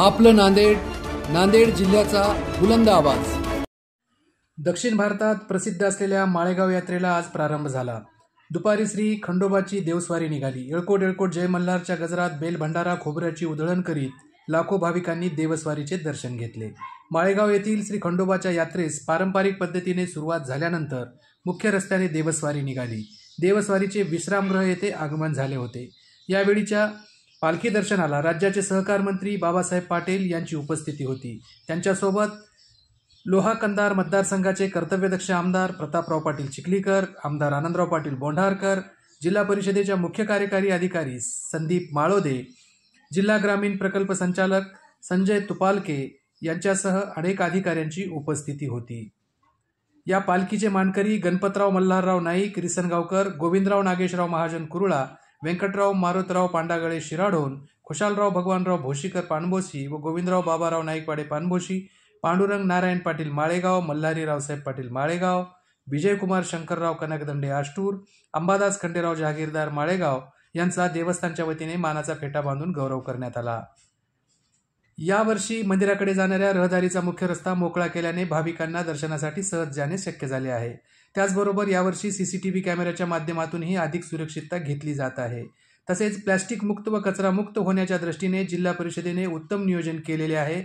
आपलं नांदेड, नांदेड जिल्ह्याचा बुलंद आवाज। दक्षिण भारतात प्रसिद्ध असलेल्या माळेगाव यात्रेला आज प्रारंभ झाला। दुपारी श्री खंडोबाची देवस्वारी निघाली। येळकोट येळकोट जय मल्हारच्या गजरात बेल भंडारा खोबऱ्याची उधळण करीत लाखो भाविकांनी देवस्वारीचे दर्शन घेतले। माळेगाव येथील श्री खंडोबाच्या यात्रेस पारंपरिक पद्धतीने सुरुवात झाल्यानंतर मुख्य रस्त्याने देवस्वारी निघाली। देवस्वारीचे विश्रामगृह येथे आगमन झाले होते। यावेळीच्या पालखी दर्शनाला राज्याचे सहकार मंत्री बाबासाहेब पाटील यांची उपस्थिती होती। त्यांच्यासोबत लोहा कंधार मतदारसंघाचे कर्तव्यदक्ष आमदार प्रतापराव पाटील चिखलीकर, आमदार आनंदराव पाटील बोंढारकर, जिल्हा परिषदेच्या मुख्य कार्यकारी अधिकारी संदीप माळोदे, जिल्हा ग्रामीण प्रकल्प संचालक संजय तुपालके यांच्यासह अनेक अधिकाऱ्यांची उपस्थिती होती। या पालखीचे मानकरी गणपतराव मल्हारराव नाईक रिसनगावकर, गोविंदराव नागेशराव महाजन कुरुळा, व्यंकटराव मारुतराव पांडागळे शिराढोण, खुशालराव भगवानराव भोशीकर पानभोशी व गोविंदराव बाबाराव नाईकवाडे पानभोशी, पांडुरंग नारायण पाटील माळेगाव, मल्हारी रावसाहेब पाटील माळेगाव, विजयकुमार शंकरराव कनकदंडे आष्टूर, अंबादास खंडेराव जहागीरदार माळेगाव यांचा देवस्थानच्या वतीने मानाचा फेटा बांधून गौरव करण्यात आला। यावर्षी मंदिराकडे जाणाऱ्या रहदारीचा मुख्य रस्ता मोकळा केल्याने भाविकांना दर्शनासाठी सहज जाणे शक्य झाले आहे। त्याचबरोबर यावर्षी सीसीटीव्ही कॅमेऱ्याच्या माध्यमातूनही अधिक सुरक्षितता घेतली जात आहे। तसेच प्लॅस्टिक मुक्त व कचरा मुक्त होण्याच्या दृष्टीने जिल्हा परिषदेने उत्तम नियोजन केलेले आहे।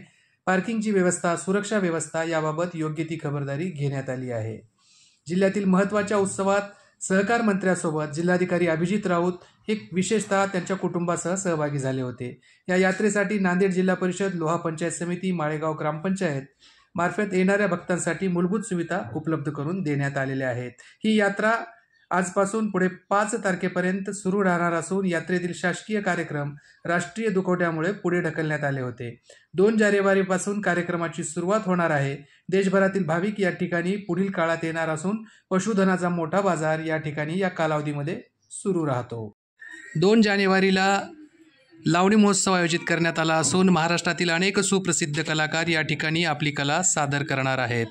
पार्किंगची व्यवस्था, सुरक्षा व्यवस्था याबाबत योग्य ती खबरदारी घेण्यात आली आहे। जिल्ह्यातील महत्त्वाच्या उत्सवात सहकार मंत्र्यासोबत जिल्हाधिकारी अभिजित राऊत हे विशेषतः त्यांच्या कुटुंबासह सहभागी झाले होते। या यात्रेसाठी नांदेड जिल्हा परिषद, लोहा पंचायत समिती, माळेगाव ग्रामपंचायत मार्फत येणाऱ्या भक्तांसाठी मूलभूत सुविधा उपलब्ध करून देण्यात आलेल्या आहेत। ही यात्रा आजपासून पुढे 5 तारखेपर्यंत सुरू राहणार असून यात्रेतील शासकीय कार्यक्रम राष्ट्रीय दुखवट्यामुळे पुढे ढकलण्यात आले होते। 2 जानेवारीपासून कार्यक्रमाची सुरुवात होणार आहे। देशभरातील भाविक या ठिकाणी पुढील काळात येणार असून पशुधनाचा मोठा बाजार या ठिकाणी या कालावधीमध्ये सुरू राहतो। 2 जानेवारीला लावणी महोत्सव आयोजित करण्यात आला असून महाराष्ट्रातील अनेक सुप्रसिद्ध कलाकार या ठिकाणी आपली कला सादर करणार आहेत।